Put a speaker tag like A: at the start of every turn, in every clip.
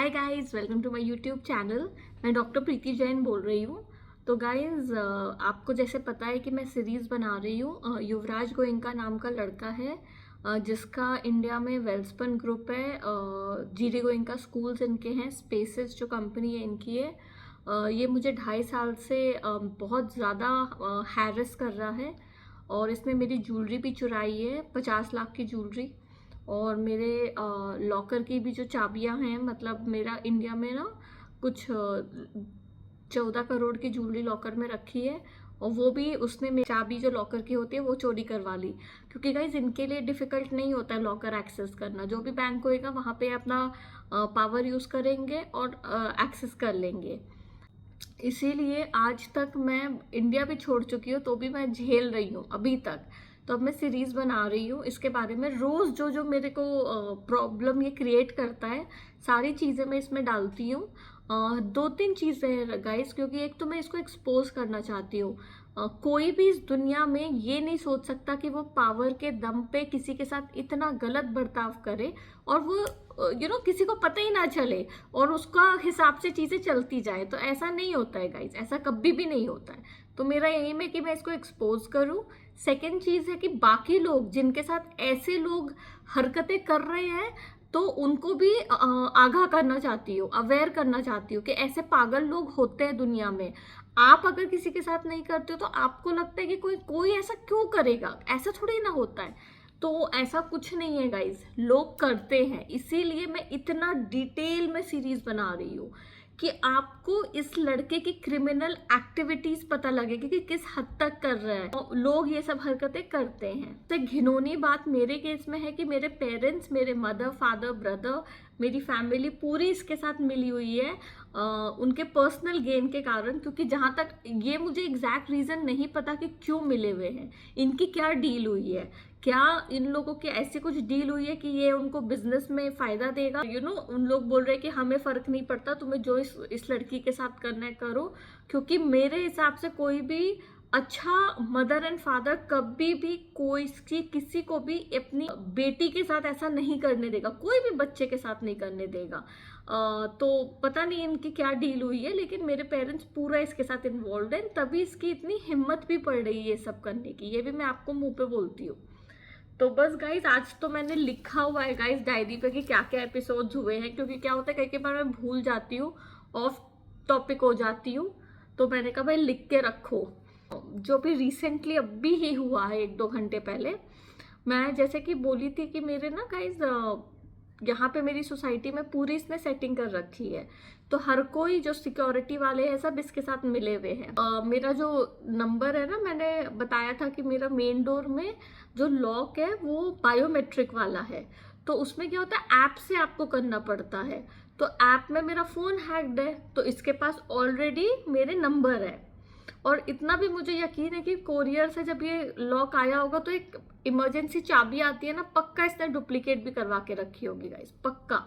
A: Hi guys, welcome to my YouTube channel. मैं doctor Preeti Jain बोल रही हूँ। तो गाइस, आपको जैसे पता है कि मैं सीरीज़ बना रही हूँ। युवराज गोयनका नाम का लड़का है, जिसका इंडिया में वेल्सपन ग्रुप है। जीडी गोयनका स्कूल्स इनके हैं, स्पेसेस जो कंपनी है इनकी है। ये मुझे 2.5 साल से बहुत ज़्यादा हैरेस कर रहा है और इसने मेरी ज्वेलरी भी चुराई है, 50 लाख की ज्वेलरी। और मेरे लॉकर की भी जो चाबियां हैं, मतलब मेरा इंडिया में ना कुछ 14 करोड़ की ज्वेलरी लॉकर में रखी है, और वो भी उसने मेरी चाबी जो लॉकर की होती है वो चोरी करवा ली। क्योंकि गाइज इनके लिए डिफ़िकल्ट नहीं होता है लॉकर एक्सेस करना। जो भी बैंक होएगा वहाँ पे अपना पावर यूज़ करेंगे और एक्सेस कर लेंगे। इसीलिए आज तक मैं इंडिया भी छोड़ चुकी हूँ तो भी मैं झेल रही हूँ अभी तक। तो अब मैं सीरीज़ बना रही हूँ इसके बारे में। रोज़ जो जो मेरे को प्रॉब्लम ये क्रिएट करता है, सारी चीज़ें मैं इसमें डालती हूँ। 2-3 चीज़ें हैं गाइस, क्योंकि एक तो मैं इसको एक्सपोज करना चाहती हूँ। कोई भी इस दुनिया में ये नहीं सोच सकता कि वो पावर के दम पे किसी के साथ इतना गलत बर्ताव करे और वो किसी को पता ही ना चले और उसका हिसाब से चीज़ें चलती जाए। तो ऐसा नहीं होता है गाइज, ऐसा कभी भी नहीं होता है। तो मेरा एम है कि मैं इसको एक्सपोज करूं। सेकेंड चीज़ है कि बाकी लोग जिनके साथ ऐसे लोग हरकतें कर रहे हैं, तो उनको भी आगाह करना चाहती हूँ, अवेयर करना चाहती हूँ कि ऐसे पागल लोग होते हैं दुनिया में। आप अगर किसी के साथ नहीं करते हो तो आपको लगता है कि कोई कोई ऐसा क्यों करेगा, ऐसा थोड़ी ना होता है। तो ऐसा कुछ नहीं है गाइज, लोग करते हैं। इसीलिए मैं इतना डिटेल में सीरीज बना रही हूँ कि आपको इस लड़के की क्रिमिनल एक्टिविटीज पता लगेगी कि किस हद तक कर रहा है। तो लोग ये सब हरकतें करते हैं। तो घिनौनी बात मेरे केस में है कि मेरे पेरेंट्स, मेरे मदर, फादर, ब्रदर, मेरी फैमिली पूरी इसके साथ मिली हुई है, उनके पर्सनल गेन के कारण। क्योंकि जहाँ तक ये मुझे एग्जैक्ट रीज़न नहीं पता कि क्यों मिले हुए हैं, इनकी क्या डील हुई है, क्या इन लोगों की ऐसी कुछ डील हुई है कि ये उनको बिजनेस में फ़ायदा देगा। उन लोग बोल रहे हैं कि हमें फ़र्क नहीं पड़ता, तुम्हें जो इस लड़की के साथ करना है करो। क्योंकि मेरे हिसाब से कोई भी अच्छा मदर एंड फादर कभी भी कोई किसी को भी अपनी बेटी के साथ ऐसा नहीं करने देगा, कोई भी बच्चे के साथ नहीं करने देगा। तो पता नहीं इनकी क्या डील हुई है, लेकिन मेरे पेरेंट्स पूरा इसके साथ इन्वॉल्व हैं, तभी इसकी इतनी हिम्मत भी पड़ रही है ये सब करने की। ये भी मैं आपको मुंह पे बोलती हूँ। तो बस गाइज, आज तो मैंने लिखा हुआ है गाइज डायरी पे कि क्या क्या एपिसोड्स हुए हैं। क्योंकि क्या होता है, कई बार मैं भूल जाती हूँ, ऑफ टॉपिक हो जाती हूँ। तो मैंने कहा भाई लिख के रखो। जो भी रिसेंटली अभी ही हुआ है 1-2 घंटे पहले, मैं जैसे कि बोली थी कि मेरे ना गाइज यहाँ पे मेरी सोसाइटी में पूरी इसने सेटिंग कर रखी है। तो हर कोई जो सिक्योरिटी वाले हैं सब इसके साथ मिले हुए हैं। मेरा जो नंबर है ना, मैंने बताया था कि मेरा मेन डोर में जो लॉक है वो बायोमेट्रिक वाला है। तो उसमें क्या होता है, ऐप से आपको करना पड़ता है। तो ऐप में मेरा फ़ोन हैक्ड है, तो इसके पास ऑलरेडी मेरे नंबर है। और इतना भी मुझे यकीन है कि कोरियर से जब ये लॉक आया होगा तो एक इमरजेंसी चाबी आती है ना, पक्का इसने डुप्लीकेट भी करवा के रखी होगी गाइस, पक्का।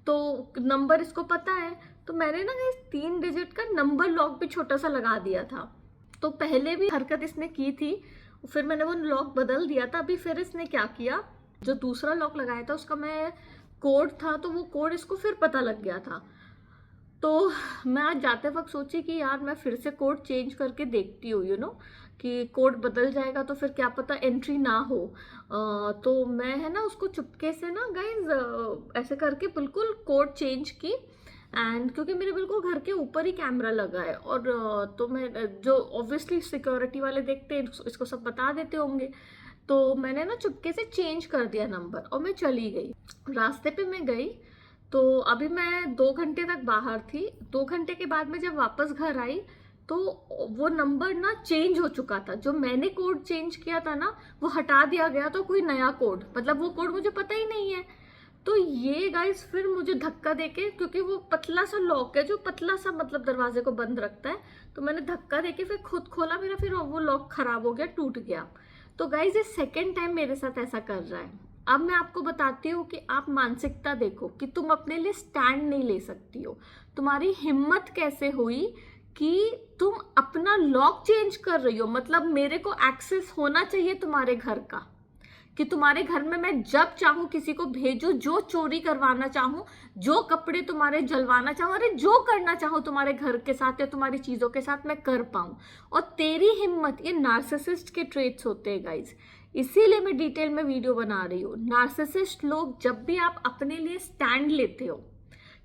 A: तो नंबर इसको पता है। तो मैंने ना गाइस 3 डिजिट का नंबर लॉक भी छोटा सा लगा दिया था। तो पहले भी हरकत इसने की थी, फिर मैंने वो लॉक बदल दिया था। अभी फिर इसने क्या किया, जो दूसरा लॉक लगाया था उसका मैं कोड था, तो वो कोड इसको फिर पता लग गया था। तो मैं आज जाते वक्त सोची कि यार मैं फिर से कोड चेंज करके देखती हूँ, कि कोड बदल जाएगा तो फिर क्या पता एंट्री ना हो। तो मैं है ना उसको चुपके से ना गाइज ऐसे करके बिल्कुल कोड चेंज की। एंड क्योंकि मेरे बिल्कुल घर के ऊपर ही कैमरा लगा है, और तो मैं जो ऑब्वियसली सिक्योरिटी वाले देखते हैं इसको सब बता देते होंगे। तो मैंने ना चुपके से चेंज कर दिया नंबर और मैं चली गई। रास्ते पे मैं गई तो अभी मैं 2 घंटे तक बाहर थी। 2 घंटे के बाद में जब वापस घर आई तो वो नंबर ना चेंज हो चुका था। जो मैंने कोड चेंज किया था ना वो हटा दिया गया, तो कोई नया कोड, मतलब वो कोड मुझे पता ही नहीं है। तो ये गाइस फिर मुझे धक्का देके, क्योंकि वो पतला सा लॉक है जो पतला सा मतलब दरवाजे को बंद रखता है, तो मैंने धक्का देके फिर खुद खोला मेरा, फिर वो लॉक खराब हो गया, टूट गया। तो गाइस ये सेकेंड टाइम मेरे साथ ऐसा कर रहा है। अब मैं आपको बताती हूँ कि आप मानसिकता देखो कि तुम अपने लिए स्टैंड नहीं ले सकती हो। तुम्हारी हिम्मत कैसे हुई कि तुम अपना लॉक चेंज कर रही हो। मतलब मेरे को एक्सेस होना चाहिए तुम्हारे घर का, कि तुम्हारे घर में मैं जब चाहूँ किसी को भेजूं, जो चोरी करवाना चाहूँ, जो कपड़े तुम्हारे जलवाना चाहूँ, अरे जो करना चाहूँ तुम्हारे घर के साथ या तुम्हारी चीजों के साथ मैं कर पाऊँ। और तेरी हिम्मत, ये नार्सिसिस्ट के ट्रेट्स होते हैं गाइज, इसीलिए मैं डिटेल में वीडियो बना रही हूँ। नार्सिसिस्ट लोग, जब भी आप अपने लिए स्टैंड लेते हो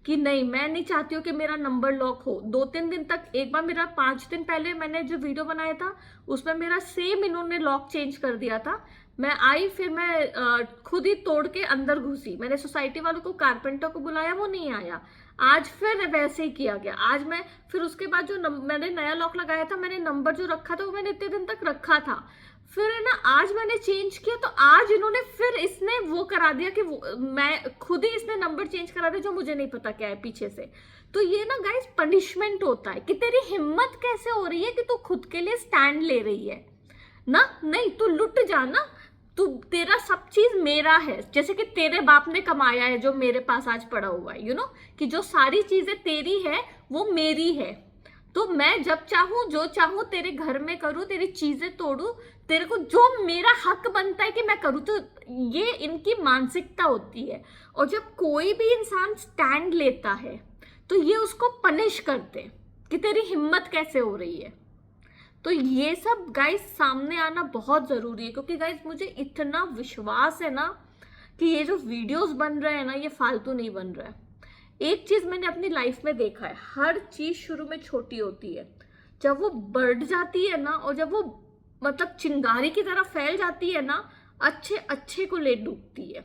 A: कि नहीं मैं नहीं चाहती हूँ कि मेरा नंबर लॉक हो, 2-3 दिन तक, एक बार मेरा 5 दिन पहले मैंने जो वीडियो बनाया था उसमें मेरा सेम इन्होंने लॉक चेंज कर दिया था। मैं आई, फिर मैं खुद ही तोड़ के अंदर घुसी, मैंने सोसाइटी वालों को, कारपेंटर को बुलाया, वो नहीं आया। आज फिर वैसे ही किया गया। आज मैं फिर उसके बाद जो मैंने नया लॉक लगाया था, मैंने नंबर जो रखा था वो मैंने इतने दिन तक रखा था, फिर है ना आज मैंने चेंज किया तो आज इन्होंने फिर इसने वो करा दिया कि मैं खुद ही इसने नंबर चेंज करा दिया, जो मुझे नहीं पता क्या है पीछे से। तो ये ना गाइस पनिशमेंट होता है कि तेरी हिम्मत कैसे हो रही है कि तू खुद के लिए स्टैंड ले रही है ना। नहीं, तू लुट जा ना, तू, तेरा सब चीज मेरा है, जैसे कि तेरे बाप ने कमाया है जो मेरे पास आज पड़ा हुआ है, कि जो सारी चीजें तेरी है वो मेरी है। तो मैं जब चाहूं जो चाहूं तेरे घर में करूं, तेरी चीजें तोड़ूं, तेरे को जो मेरा हक बनता है कि मैं करूं। तो ये इनकी मानसिकता होती है। और जब कोई भी इंसान स्टैंड लेता है तो ये उसको पनिश करते कि तेरी हिम्मत कैसे हो रही है। तो ये सब गाइस सामने आना बहुत जरूरी है, क्योंकि गाइस मुझे इतना विश्वास है ना कि ये जो वीडियोस बन रहे हैं ना, ये फालतू नहीं बन रहा है। एक चीज मैंने अपनी लाइफ में देखा है, हर चीज शुरू में छोटी होती है, जब वो बढ़ जाती है ना, और जब वो मतलब चिंगारी की तरह फैल जाती है ना, अच्छे अच्छे को ले डूबती है।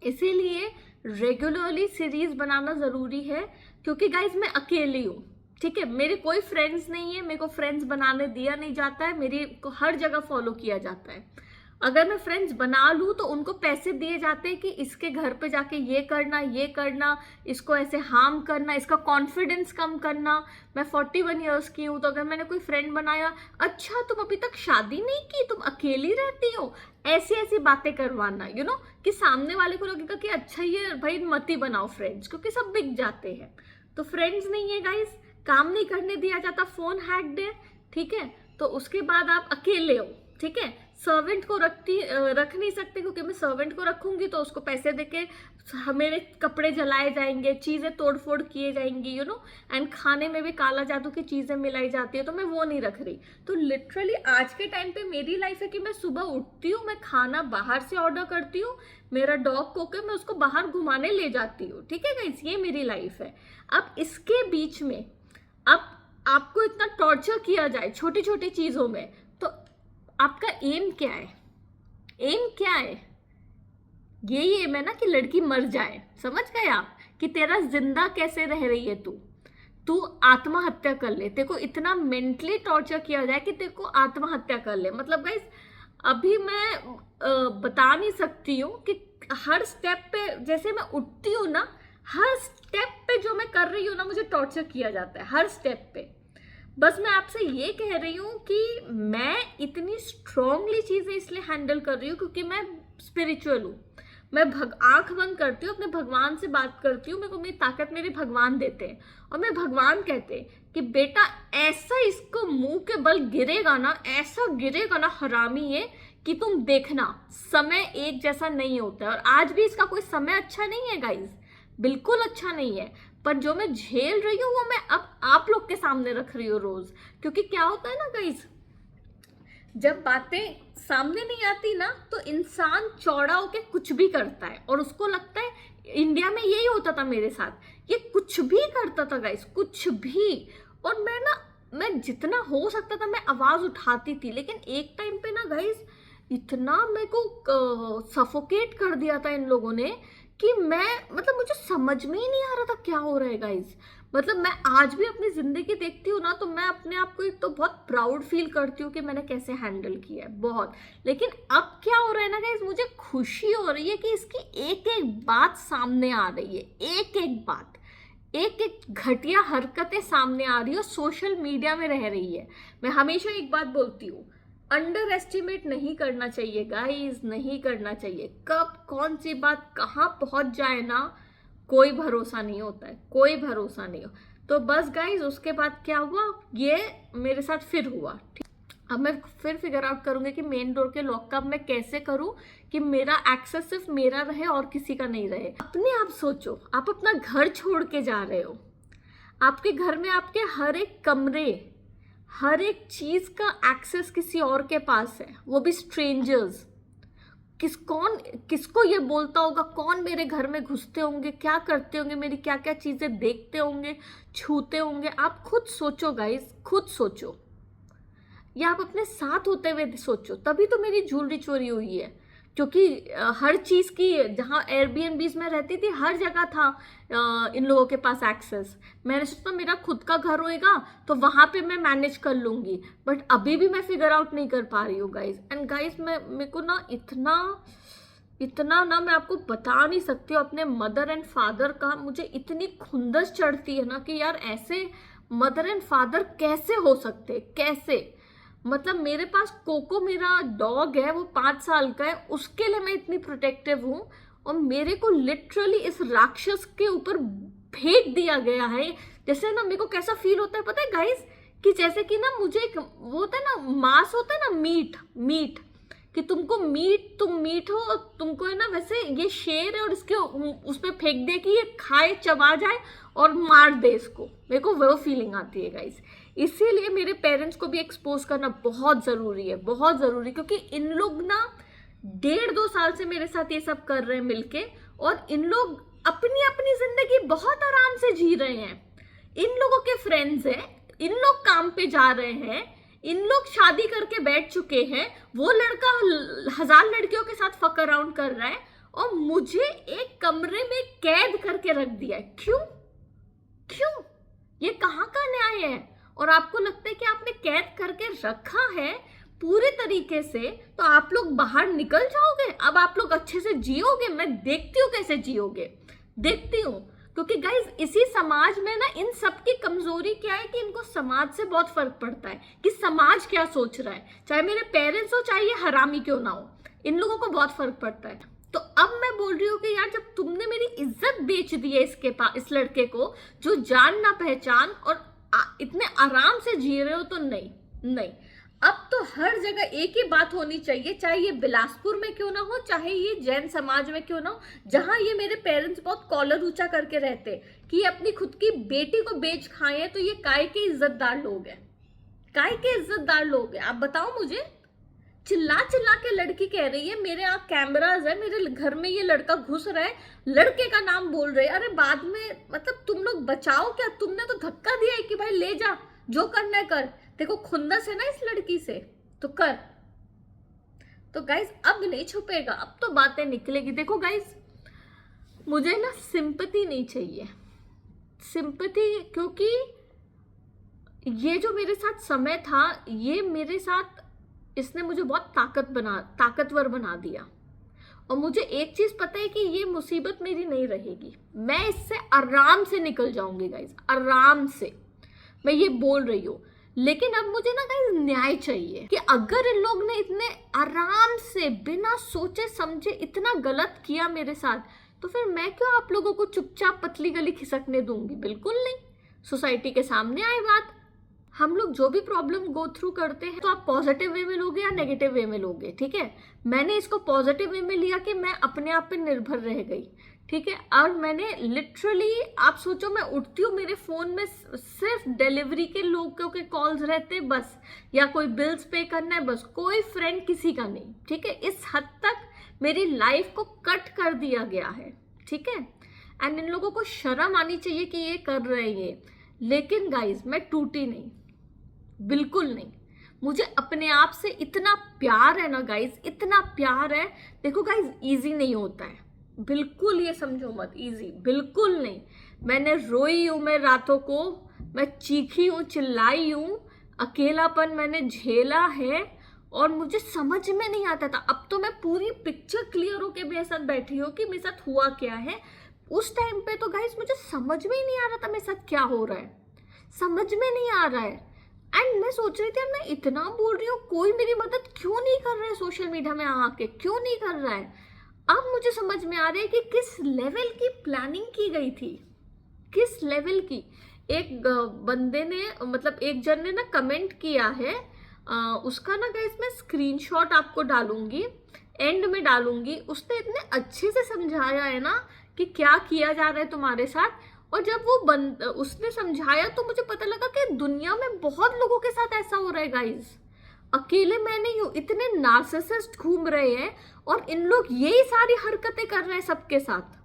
A: इसीलिए रेगुलरली सीरीज बनाना जरूरी है, क्योंकि गाइज मैं अकेली हूँ, ठीक है, मेरे कोई फ्रेंड्स नहीं है, मेरे को फ्रेंड्स बनाने दिया नहीं जाता है, मेरे को हर जगह फॉलो किया जाता है। अगर मैं फ्रेंड्स बना लूँ तो उनको पैसे दिए जाते हैं कि इसके घर पे जाके ये करना, इसको ऐसे हार्म करना, इसका कॉन्फिडेंस कम करना। मैं 41 इयर्स की हूँ, तो अगर मैंने कोई फ्रेंड बनाया, अच्छा तुम अभी तक शादी नहीं की, तुम अकेली रहती हो, ऐसी ऐसी बातें करवाना, कि सामने वाले को लगेगा कि अच्छा ये भाई मत ही बनाओ फ्रेंड्स, क्योंकि सब बिक जाते हैं। तो फ्रेंड्स नहीं है गाइस, काम नहीं करने दिया जाता, फोन हैक्ड है, ठीक है। तो उसके बाद आप अकेले हो, ठीक है, सर्वेंट को रख नहीं सकते, क्योंकि मैं सर्वेंट को रखूंगी तो उसको पैसे देके मेरे कपड़े जलाए जाएंगे, चीजें तोड़ फोड़ किए जाएंगी, एंड खाने में भी काला जादू की चीजें मिलाई जाती है, तो मैं वो नहीं रख रही। तो लिटरली आज के टाइम पे मेरी लाइफ है कि मैं सुबह उठती हूँ, मैं खाना बाहर से ऑर्डर करती हूँ, मेरा डॉग को के मैं उसको बाहर घुमाने ले जाती हूँ, ठीक है गाइस, ये मेरी लाइफ है। अब इसके बीच में अब आपको इतना टॉर्चर किया जाए छोटी छोटी चीजों में, तो आपका एम क्या है? एम क्या है? यही एम है ना कि लड़की मर जाए, समझ गए आप, कि तेरा जिंदा कैसे रह रही है तू आत्महत्या कर ले, तेरे को इतना मेंटली टॉर्चर किया जाए कि तेरे को आत्महत्या कर ले। मतलब गाइस अभी मैं बता नहीं सकती हूँ कि हर स्टेप पे, जैसे मैं उठती हूँ ना, हर स्टेप पे जो मैं कर रही हूँ ना, मुझे टॉर्चर किया जाता है हर स्टेप पे। बस मैं आपसे ये कह रही हूँ कि मैं इतनी स्ट्रांगली चीजें इसलिए हैंडल कर रही हूँ क्योंकि मैं स्पिरिचुअल हूँ। मैं आंख बंद करती हूँ, अपने भगवान से बात करती हूँ, मेरे को मेरी ताकत मेरे भगवान देते हैं, और मेरे भगवान कहते हैं कि बेटा ऐसा इसको मुंह के बल गिरेगा ना, ऐसा गिरेगा ना हरामी ये, कि तुम देखना समय एक जैसा नहीं होता है। और आज भी इसका कोई समय अच्छा नहीं है गाइज, बिल्कुल अच्छा नहीं है। पर जो मैं झेल रही हूँ वो मैं अब आप लोग के सामने रख रही हूँ रोज, क्योंकि क्या होता है ना गाइज, जब बातें सामने नहीं आती ना तो इंसान चौड़ा होके कुछ भी करता है, और उसको लगता है इंडिया में यही होता था मेरे साथ, ये कुछ भी करता था गाइज, कुछ भी। और मैं जितना हो सकता था मैं आवाज उठाती थी, लेकिन एक टाइम पे ना गाइज इतना मेरे को सफोकेट कर दिया था इन लोगों ने कि मैं, मतलब मुझे समझ में ही नहीं आ रहा था क्या हो रहा है गाइज। मतलब मैं आज भी अपनी जिंदगी देखती हूँ ना, तो मैं अपने आप को एक तो बहुत प्राउड फील करती हूँ कि मैंने कैसे हैंडल किया है, बहुत। लेकिन अब क्या हो रहा है ना गाइज, मुझे खुशी हो रही है कि इसकी एक एक बात सामने आ रही है, एक एक बात, एक एक घटिया हरकतें सामने आ रही है, सोशल मीडिया में रह रही है। मैं हमेशा एक बात बोलती हूँ, अंडर एस्टिमेट नहीं करना चाहिए गाइज, नहीं करना चाहिए। कब कौन सी बात कहाँ पहुंच जाए ना, कोई भरोसा नहीं होता है, कोई भरोसा नहीं हो। तो बस गाइज उसके बाद क्या हुआ, ये मेरे साथ फिर हुआ। अब मैं फिर फिगर आउट करूंगी कि मेन डोर के लॉक का मैं कैसे करूं कि मेरा एक्सेस सिर्फ मेरा रहे और किसी का नहीं रहे। अपने आप सोचो, आप अपना घर छोड़ के जा रहे हो, आपके घर में आपके हर एक कमरे, हर एक चीज का एक्सेस किसी और के पास है, वो भी स्ट्रेंजर्स। किसको ये बोलता होगा, कौन मेरे घर में घुसते होंगे, क्या करते होंगे, मेरी क्या क्या चीजें देखते होंगे, छूते होंगे। आप खुद सोचो गाइस, खुद सोचो, या आप अपने साथ होते हुए सोचो। तभी तो मेरी ज्वेलरी चोरी हुई है, क्योंकि हर चीज़ की, जहाँ एयरबीएनबीज में रहती थी हर जगह था इन लोगों के पास एक्सेस। मैंने सोचा मेरा खुद का घर होएगा तो वहाँ पे मैं मैनेज कर लूँगी, बट अभी भी मैं फिगर आउट नहीं कर पा रही हूँ गाइज। एंड गाइज मेरे को ना इतना ना मैं आपको बता नहीं सकती हूँ अपने मदर एंड फादर का। मुझे इतनी खुंदस चढ़ती है ना कि यार ऐसे मदर एंड फादर कैसे हो सकते, कैसे। मतलब मेरे पास कोको मेरा डॉग है, वो 5 साल का है, उसके लिए मैं इतनी प्रोटेक्टिव हूँ, और मेरे को लिटरली इस राक्षस के ऊपर फेंक दिया गया है। जैसे ना मेरे को कैसा फील होता है पता है गाइस, कि जैसे कि ना मुझे एक वो होता है ना, मांस होता है ना, मीट कि तुम मीट हो, तुमको है ना, वैसे ये शेर है और इसके उस पर फेंक दे कि ये खाए, चबा जाए और मार दे इसको। मेरे को वो फीलिंग आती है गाइस। इसीलिए मेरे पेरेंट्स को भी एक्सपोज करना बहुत ज़रूरी है, बहुत ज़रूरी, क्योंकि इन लोग ना 1.5-2 साल से मेरे साथ ये सब कर रहे हैं मिलके, और इन लोग अपनी अपनी जिंदगी बहुत आराम से जी रहे हैं। इन लोगों के फ्रेंड्स हैं, इन लोग काम पे जा रहे हैं, इन लोग शादी करके बैठ चुके हैं, वो लड़का 1000 लड़कियों के साथ फक अराउंड कर रहा है, और मुझे एक कमरे में कैद करके रख दिया है। क्यों? ये कहाँ का न्याय है? और आपको लगता है कि आपने कैद करके रखा है पूरे तरीके से, तो आप लोग बाहर निकल जाओगे, अब आप लोग अच्छे से जियोगे। मैं देखती हूँ कैसे जियोगे, देखती हूँ। क्योंकि गाइज इसी समाज में ना इन सब की कमजोरी क्या है कि इनको समाज से बहुत फर्क पड़ता है कि समाज क्या सोच रहा है। चाहे मेरे पेरेंट्स हो, चाहे ये हरामी क्यों ना हो, इन लोगों को बहुत फर्क पड़ता है। तो अब मैं बोल रही हूँ कि यार जब तुमने मेरी इज्जत बेच दी है इसके पास, इस लड़के को जो जान ना पहचान और इतने आराम से जी रहे हो, तो नहीं। अब तो हर जगह एक ही बात होनी चाहिए, चाहे ये बिलासपुर में क्यों ना हो, चाहे ये जैन समाज में क्यों ना हो, जहां ये मेरे पेरेंट्स बहुत कॉलर ऊंचा करके रहते कि ये अपनी खुद की बेटी को बेच खाए, तो ये काय के इज्जतदार लोग हैं, काय के इज्जतदार लोग हैं। आप बताओ मुझे, चिल्ला के लड़की कह रही है मेरे यहाँ कैमराज है, मेरे घर में ये लड़का घुस रहा है, लड़के का नाम बोल रहे हैं। अरे बाद में मतलब तुम लोग बचाओ क्या? तुमने तो धक्का दिया है कि भाई ले जा, जो करना है कर। देखो खुंदस है ना इस लड़की से, तो कर। तो गाइज अब नहीं छुपेगा, अब तो बातें निकलेगी। देखो गाइज मुझे ना सिंपैथी नहीं चाहिए, सिंपैथी, क्योंकि ये जो मेरे साथ समय था, ये मेरे साथ, इसने मुझे बहुत ताकतवर बना दिया। और मुझे एक चीज पता है कि ये मुसीबत मेरी नहीं रहेगी, मैं इससे आराम से निकल जाऊंगी गाइज, आराम से, मैं ये बोल रही हूँ। लेकिन अब मुझे ना गाइज न्याय चाहिए कि अगर इन लोग ने इतने आराम से बिना सोचे समझे इतना गलत किया मेरे साथ, तो फिर मैं क्यों आप लोगों को चुपचाप पतली गली खिसकने दूंगी? बिल्कुल नहीं। सोसाइटी के सामने आए बात। हम लोग जो भी प्रॉब्लम गो थ्रू करते हैं, तो आप पॉजिटिव वे में लोगे या नेगेटिव वे में लोगे, ठीक है। मैंने इसको पॉजिटिव वे में लिया कि मैं अपने आप पे निर्भर रह गई, ठीक है। और मैंने लिटरली, आप सोचो मैं उठती हूँ, मेरे फोन में सिर्फ डिलीवरी के लोगों के कॉल्स रहते बस, या कोई बिल्स पे करना है बस, कोई फ्रेंड किसी का नहीं, ठीक है। इस हद तक मेरी लाइफ को कट कर दिया गया है, ठीक है। एंड इन लोगों को शर्म आनी चाहिए कि ये कर रहे हैं ये। लेकिन गाइज मैं टूटी नहीं, बिल्कुल नहीं। मुझे अपने आप से इतना प्यार है ना गाइज, इतना प्यार है। देखो गाइज इजी नहीं होता है, बिल्कुल ये समझो मत, इजी बिल्कुल नहीं। मैंने रोई हूँ, मैं रातों को मैं चीखी हूँ, चिल्लाई हूँ, अकेलापन मैंने झेला है, और मुझे समझ में नहीं आता था। अब तो मैं पूरी पिक्चर क्लियर होके मेरे साथ बैठी हूँ कि मेरे साथ हुआ क्या है। उस टाइम पे तो गाइस मुझे समझ में ही नहीं आ रहा था मेरे साथ क्या हो रहा है, समझ में नहीं आ रहा है। एंड मैं सोच रही थी मैं इतना बोल रही हूँ, कोई मेरी मदद क्यों नहीं कर रहा है, सोशल मीडिया में आके क्यों नहीं कर रहा है। अब मुझे समझ में आ रहा है कि किस लेवल की प्लानिंग की गई थी, किस लेवल की। एक बंदे ने, मतलब एक जन ने ना कमेंट किया है उसका ना गाइस मैं स्क्रीनशॉट आपको डालूंगी, एंड में डालूंगी। उसने इतने अच्छे से समझाया है ना कि क्या किया जा रहा है तुम्हारे साथ। और जब वो उसने समझाया तो मुझे पता लगा कि दुनिया में बहुत लोगों के साथ ऐसा हो रहा है गाइस, अकेले मैं नहीं हूं। इतने नार्सिसिस्ट घूम रहे हैं और इन लोग यही सारी हरकतें कर रहे हैं सबके साथ,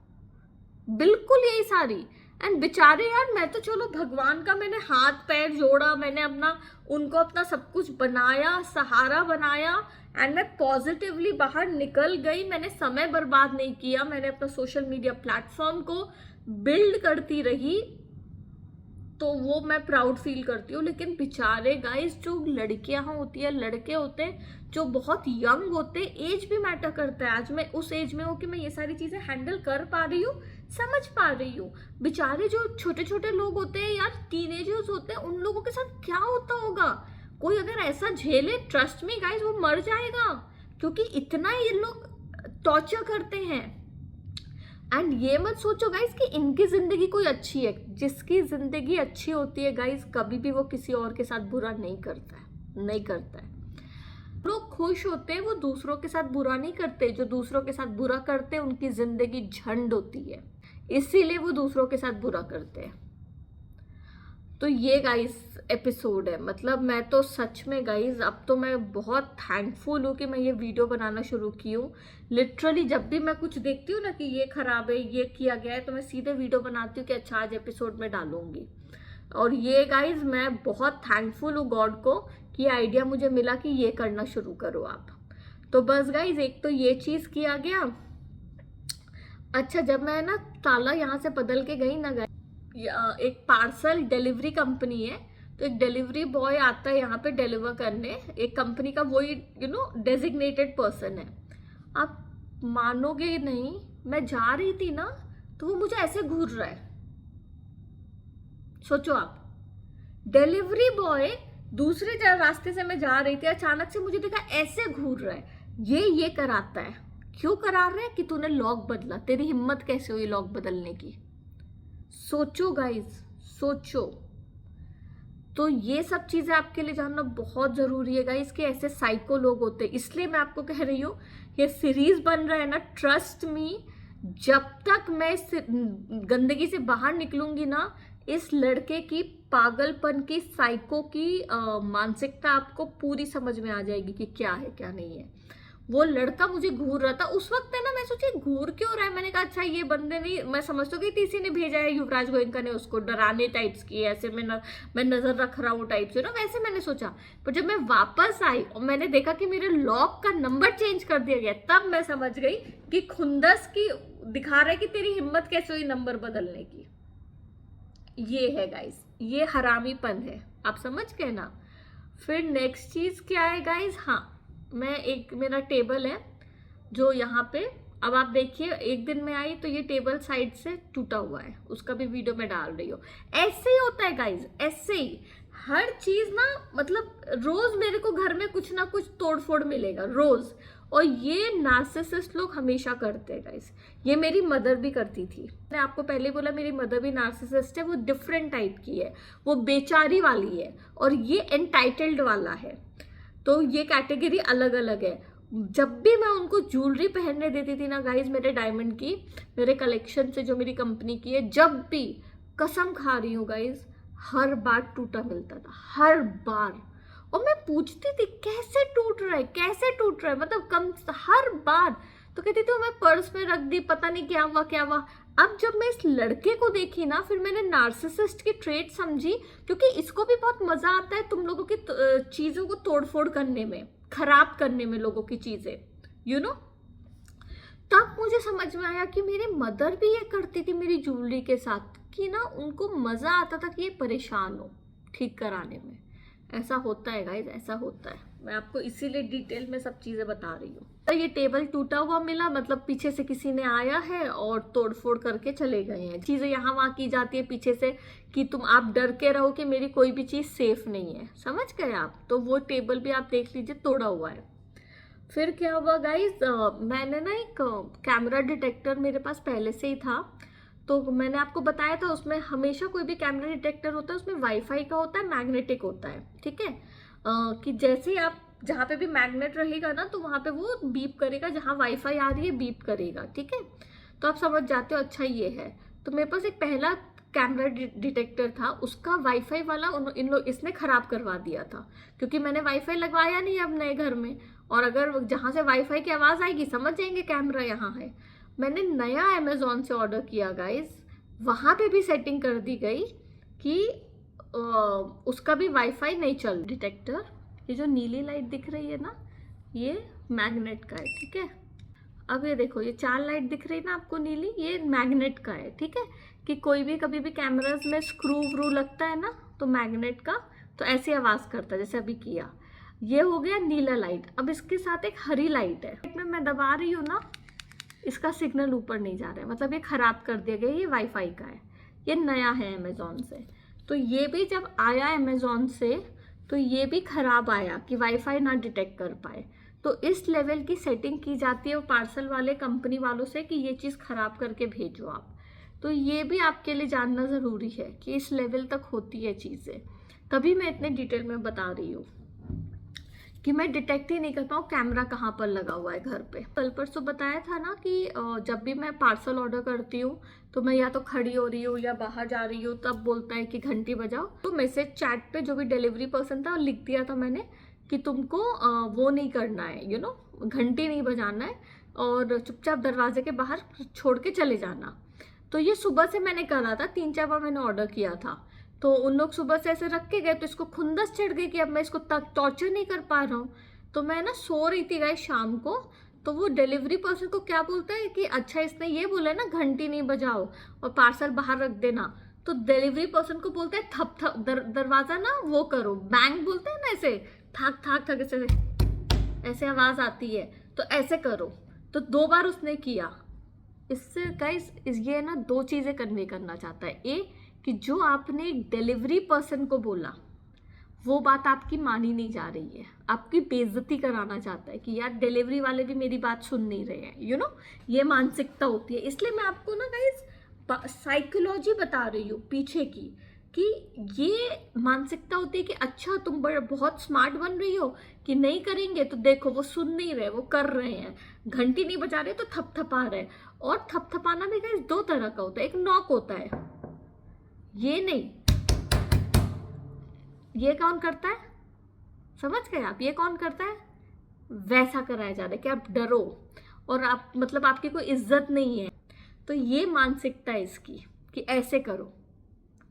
A: बिल्कुल यही सारी। एंड बेचारे यार, मैं तो चलो भगवान का मैंने हाथ पैर जोड़ा, मैंने उनको अपना सब कुछ बनाया, सहारा बनाया, एंड मैं पॉजिटिवली बाहर निकल गई। मैंने समय बर्बाद नहीं किया, मैंने अपना सोशल मीडिया प्लेटफॉर्म को बिल्ड करती रही, तो वो मैं प्राउड फील करती हूँ। लेकिन बेचारे गाइस, जो लड़कियां होती है, लड़के होते हैं जो बहुत यंग होते हैं, एज भी मैटर करता है। आज मैं उस एज में हूँ कि मैं ये सारी चीजें हैंडल कर पा रही हूँ, समझ पा रही हूँ। बेचारे जो छोटे छोटे लोग होते हैं यार, टीनेजर्स होते हैं, उन लोगों के साथ क्या होता होगा। कोई अगर ऐसा झेले, ट्रस्ट मी गाइस, वो मर जाएगा, क्योंकि इतना ये लोग टॉर्चर करते हैं। एंड ये मत सोचो गाइस कि इनकी जिंदगी कोई अच्छी है। जिसकी जिंदगी अच्छी होती है गाइस, कभी भी वो किसी और के साथ बुरा नहीं करता है, नहीं करता है। लोग खुश होते हैं, वो दूसरों के साथ बुरा नहीं करते। जो दूसरों के साथ बुरा करते हैं, उनकी जिंदगी झंड होती है, इसीलिए वो दूसरों के साथ बुरा करते हैं। तो ये गाइस एपिसोड है। मतलब मैं तो सच में गाइस, अब तो मैं बहुत थैंकफुल हूँ कि मैं ये वीडियो बनाना शुरू की हूँ। लिटरली जब भी मैं कुछ देखती हूँ ना कि ये खराब है, ये किया गया है, तो मैं सीधे वीडियो बनाती हूँ कि अच्छा आज एपिसोड में डालूंगी। और ये गाइस, मैं बहुत थैंकफुल हूँ गॉड को कि आइडिया मुझे मिला कि ये करना शुरू करो आप। तो बस गाइस, एक तो ये चीज किया गया। अच्छा, जब मैं ना ताला यहाँ से बदल के गई ना, एक पार्सल डिलीवरी कंपनी है, तो एक डिलीवरी बॉय आता है यहाँ पे डिलीवर करने, एक कंपनी का वही डेजिग्नेटेड पर्सन है। आप मानोगे नहीं, मैं जा रही थी ना, तो वो मुझे ऐसे घूर रहा है। सोचो आप, डिलीवरी बॉय दूसरे रास्ते से मैं जा रही थी, अचानक से मुझे देखा ऐसे घूर रहा है। ये कराता है। क्यों करा रहा है? कि तूने लॉक बदला, तेरी हिम्मत कैसे हुई लॉक बदलने की। सोचो गाइस, सोचो। तो ये सब चीजें आपके लिए जानना बहुत जरूरी है गाइस कि ऐसे साइको लोग होते हैं। इसलिए मैं आपको कह रही हूँ, ये सीरीज बन रहा है ना, ट्रस्ट मी, जब तक मैं इस गंदगी से बाहर निकलूंगी ना, इस लड़के की पागलपन की, साइको की मानसिकता आपको पूरी समझ में आ जाएगी कि क्या है क्या नहीं है। वो लड़का मुझे घूर रहा था उस वक्त है ना, मैं सोची घूर क्यों रहा है। मैंने कहा अच्छा ये बंदे नहीं, मैं समझता हूँ कि किसी ने भेजा है, युवराज गोयनका ने उसको डराने टाइप्स की, ऐसे मैं नजर रख रहा हूँ टाइप्स ना, वैसे मैंने सोचा। पर जब मैं वापस आई और मैंने देखा कि मेरे लॉक का नंबर चेंज कर दिया गया, तब मैं समझ गई कि खुंदस की दिखा रहा है कि तेरी हिम्मत कैसे हुई नंबर बदलने की। ये है गाइस, ये हरामीपन है, आप समझ गए ना। फिर नेक्स्ट चीज क्या है गाइस, हाँ, मैं एक मेरा टेबल है जो यहाँ पे, अब आप देखिए, एक दिन में आई तो ये टेबल साइड से टूटा हुआ है, उसका भी वीडियो में डाल रही हूँ। ऐसे ही होता है गाइस, ऐसे ही हर चीज ना, मतलब रोज मेरे को घर में कुछ ना कुछ तोड़ फोड़ मिलेगा रोज। और ये नार्सिसिस्ट लोग हमेशा करते हैं गाइस। ये मेरी मदर भी करती थी, मैंने आपको पहले बोला मेरी मदर भी नार्सिसिस्ट है। वो डिफरेंट टाइप की है, वो बेचारी वाली है, और ये एंटाइटल्ड वाला है। तो ये कैटेगरी अलग अलग है। जब भी मैं उनको ज्वेलरी पहनने देती थी ना गाइज, मेरे डायमंड की, मेरे कलेक्शन से जो मेरी कंपनी की है, जब भी, कसम खा रही हूँ गाइज, हर बार टूटा मिलता था, हर बार। और मैं पूछती थी कैसे टूट रहा है, कैसे टूट रहा है, मतलब कम, हर बार। तो कहती थी मैं पर्स में रख दी, पता नहीं क्या हुआ क्या हुआ। अब जब मैं इस लड़के को देखी ना, फिर मैंने नार्सिसिस्ट की ट्रेट समझी, क्योंकि इसको भी बहुत मजा आता है तुम लोगों की चीजों को तोड़फोड़ करने में, खराब करने में लोगों की चीजें, यू नो। तब मुझे समझ में आया कि मेरी मदर भी ये करती थी मेरी ज्वेलरी के साथ, कि ना उनको मजा आता था कि ये परेशान हो ठीक कराने में। ऐसा होता है गाइज, ऐसा होता है। मैं आपको इसीलिए डिटेल में सब चीजें बता रही हूँ। तो ये टेबल टूटा हुआ मिला, मतलब पीछे से किसी ने आया है और तोड़फोड़ करके चले गए हैं। चीजें यहाँ वहाँ की जाती है पीछे से, कि आप डर के रहो कि मेरी कोई भी चीज सेफ नहीं है, समझ गए आप। तो वो टेबल भी आप देख लीजिए, तोड़ा हुआ है। फिर क्या हुआ गाइज, मैंने ना एक कैमरा डिटेक्टर मेरे पास पहले से ही था, तो मैंने आपको बताया था, उसमें हमेशा कोई भी कैमरा डिटेक्टर होता है उसमें वाईफाई का होता है, मैग्नेटिक होता है, ठीक है। कि जैसे ही आप जहाँ पे भी मैग्नेट रहेगा ना तो वहाँ पे वो बीप करेगा, जहाँ वाईफाई आ रही है बीप करेगा, ठीक है। तो आप समझ जाते हो, अच्छा ये है। तो मेरे पास एक पहला कैमरा डिटेक्टर था, उसका वाईफाई वाला इसने खराब करवा दिया था, क्योंकि मैंने वाईफाई लगवाया नहीं अब नए घर में, और अगर जहाँ से वाईफाई की आवाज़ आएगी समझ जाएंगे कैमरा यहाँ है। मैंने नया अमेजोन से ऑर्डर किया गाइस, वहाँ पे भी सेटिंग कर दी गई कि उसका भी वाईफाई नहीं चल। डिटेक्टर, ये जो नीली लाइट दिख रही है ना, ये मैग्नेट का है, ठीक है। अब ये देखो, ये 4 लाइट दिख रही है ना आपको नीली, ये मैग्नेट का है, ठीक है। कि कोई भी कभी भी कैमराज में स्क्रू व्रू लगता है ना तो मैग्नेट का, तो ऐसी आवाज़ करता है जैसे अभी किया। ये हो गया नीला लाइट। अब इसके साथ एक हरी लाइट है, इसमें मैं दबा रही हूँ ना, इसका सिग्नल ऊपर नहीं जा रहा है, मतलब ये खराब कर दिया गया, ये वाईफाई का है, ये नया है अमेजोन से। तो ये भी जब आया अमेजोन से तो ये भी खराब आया कि वाईफाई ना डिटेक्ट कर पाए। तो इस लेवल की सेटिंग की जाती है वो पार्सल वाले कंपनी वालों से कि ये चीज़ खराब करके भेजो आप। तो ये भी आपके लिए जानना ज़रूरी है कि इस लेवल तक होती है चीज़ें, तभी मैं इतने डिटेल में बता रही हूँ कि मैं डिटेक्ट ही नहीं कर पाऊँ कैमरा कहाँ पर लगा हुआ है घर पे। कल परसों बताया था ना कि जब भी मैं पार्सल ऑर्डर करती हूँ तो मैं या तो खड़ी हो रही हूँ या बाहर जा रही हूँ, तब बोलता है कि घंटी बजाओ। तो मैसेज चैट पे जो भी डिलीवरी पर्सन था लिख दिया था मैंने कि तुमको वो नहीं करना है, घंटी नहीं बजाना है और चुपचाप दरवाजे के बाहर छोड़ के चले जाना। तो ये सुबह से मैंने करा था, 3-4 बार मैंने ऑर्डर किया था। तो उन लोग सुबह से ऐसे रख के गए तो इसको खुंदस चढ़ गई कि अब मैं इसको टॉर्चर नहीं कर पा रहा हूँ। तो मैं ना सो रही थी गाइस शाम को, तो वो डिलीवरी पर्सन को क्या बोलता है कि अच्छा इसने ये बोला ना घंटी नहीं बजाओ और पार्सल बाहर रख देना, तो डिलीवरी पर्सन को बोलता है थप थप दरवाजा ना वो करो, बैंग बोलते हैं ना ऐसे, थक थक थक ऐसे आवाज आती है, तो ऐसे करो। तो 2 बार उसने किया। इससे गाइस ये ना 2 चीजें कन्वे करना चाहता है। एक कि जो आपने डिलीवरी पर्सन को बोला वो बात आपकी मानी नहीं जा रही है, आपकी बेइज्जती कराना चाहता है कि यार डिलीवरी वाले भी मेरी बात सुन नहीं रहे हैं, ये मानसिकता होती है। इसलिए मैं आपको ना गाइस साइकोलॉजी बता रही हूँ पीछे की, कि ये मानसिकता होती है कि अच्छा तुम बहुत स्मार्ट बन रही हो कि नहीं करेंगे तो देखो वो सुन नहीं रहे, वो कर रहे हैं, घंटी नहीं बजा रहे तो थपथपा रहे। और थपथपाना भी गाइस 2 तरह का होता है, एक नॉक होता है, ये नहीं, ये कौन करता है समझ गए आप, ये कौन करता है, वैसा कराया जा रहा है कि आप डरो और आप मतलब आपकी कोई इज्जत नहीं है। तो ये मानसिकता है इसकी कि ऐसे करो।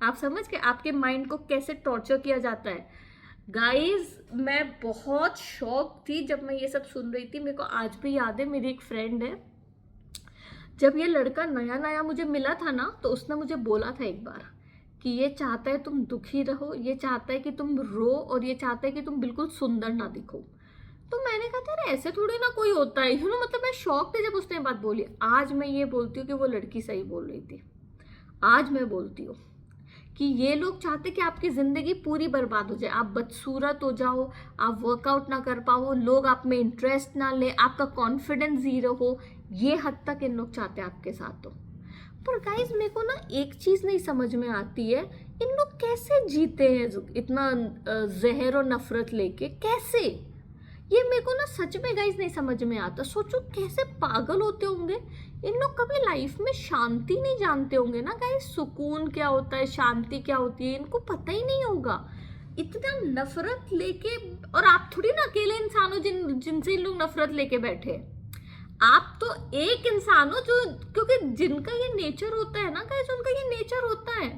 A: आप समझ गए आपके माइंड को कैसे टॉर्चर किया जाता है। गाइस मैं बहुत शॉक थी जब मैं ये सब सुन रही थी। मेरे को आज भी याद है, मेरी एक फ्रेंड है, जब ये लड़का नया नया मुझे मिला था ना तो उसने मुझे बोला था एक बार कि ये चाहता है तुम दुखी रहो, ये चाहता है कि तुम रो, और ये चाहता है कि तुम बिल्कुल सुंदर ना दिखो। तो मैंने कहा था ऐसे थोड़ी ना कोई होता है, मतलब मैं शॉक थी जब उसने बात बोली। आज मैं ये बोलती हूँ कि वो लड़की सही बोल रही थी। आज मैं बोलती हूँ कि ये लोग चाहते कि आपकी जिंदगी पूरी बर्बाद हो जाए, आप बदसूरत हो जाओ, आप वर्कआउट ना कर पाओ, लोग आप में इंटरेस्ट ना ले, आपका कॉन्फिडेंस जीरो हो, ये हद तक इन लोग चाहते हैं आपके साथ। तो पर गाइस मेरे को ना एक चीज नहीं समझ में आती है, इन लोग कैसे जीते हैं इतना जहर और नफरत लेके, कैसे? ये मेरे को ना सच में गाइस नहीं समझ में आता। सोचो कैसे पागल होते होंगे इन लोग, कभी लाइफ में शांति नहीं जानते होंगे ना गाइस, सुकून क्या होता है, शांति क्या होती है, इनको पता ही नहीं होगा। इतना नफरत लेके, और आप थोड़ी ना अकेले इंसान हो जिनसे इन लोग नफरत लेके बैठे, आप तो एक इंसान हो जो, क्योंकि जिनका ये नेचर होता है ना गाइस, उनका ये नेचर होता है।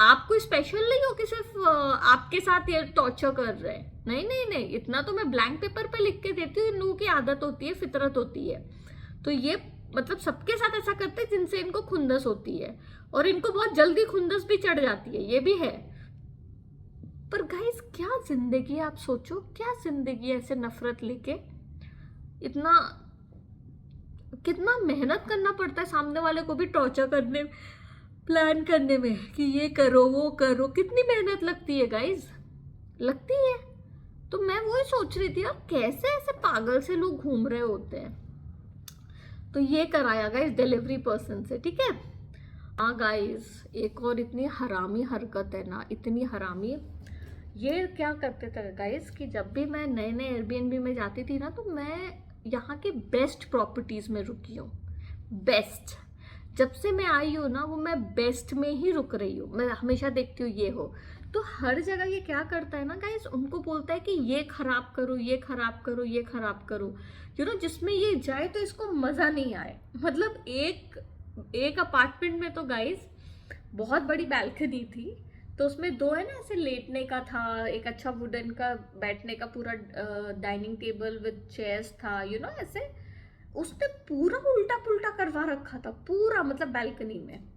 A: आप कोई स्पेशल नहीं हो कि सिर्फ आपके साथ ये टॉर्चर कर रहे हैं, नहीं नहीं नहीं, इतना तो मैं ब्लैंक पेपर पे लिख के देती हूँ। इन लोगों की आदत होती है, फितरत होती है। तो ये मतलब सबके साथ ऐसा करते हैं जिनसे इनको खुंदस होती है, और इनको बहुत जल्दी खुंदस भी चढ़ जाती है, ये भी है। पर गाइस क्या जिंदगी है, आप सोचो क्या जिंदगी है ऐसे नफरत लेके। इतना कितना मेहनत करना पड़ता है सामने वाले को भी टॉर्चर करने, प्लान करने में कि ये करो वो करो, कितनी मेहनत लगती है गाइस, लगती है। तो मैं वही सोच रही थी यार कैसे ऐसे पागल से लोग घूम रहे होते हैं। तो ये कराया गाइस डिलीवरी पर्सन से, ठीक है। हाँ गाइस एक और इतनी हरामी हरकत है ना, इतनी हरामी ये क्या करते थे गाइस कि जब भी मैं नए नए एयरबीएनबी में जाती थी ना, तो मैं यहाँ के बेस्ट प्रॉपर्टीज में रुकी हूँ। बेस्ट, जब से मैं आई हूँ ना, वो मैं बेस्ट में ही रुक रही हूँ। मैं हमेशा देखती हूँ ये हो, तो हर जगह ये क्या करता है ना गाइस, उनको बोलता है कि ये खराब करो, ये खराब करो, ये खराब करो, जिसमें ये जाए तो इसको मजा नहीं आए। मतलब एक अपार्टमेंट में तो गाइस बहुत बड़ी बैल्कनी थी, तो उसमें दो है ना ऐसे लेटने का था, एक अच्छा वुडन का बैठने का पूरा डाइनिंग टेबल विद चेयर्स था, ऐसे उसने पूरा उल्टा पुल्टा करवा रखा था पूरा, मतलब बैल्कनी में।